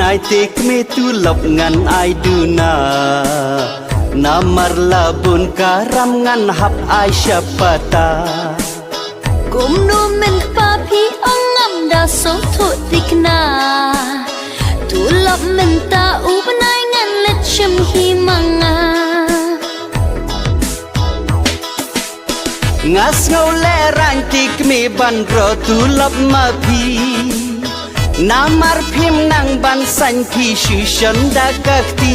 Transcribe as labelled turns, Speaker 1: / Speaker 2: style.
Speaker 1: nai tek me tu lop ngan ai du na namar labun karam ngan hap ai syapata
Speaker 2: kum nu men pa phi angam da so thu tikna tu lop men ta u banai ngan let chim hi manga
Speaker 1: ngas ngau le rang tik me ban ro tu lop ma phi namar phim nang ban san phi shu shan da kak ti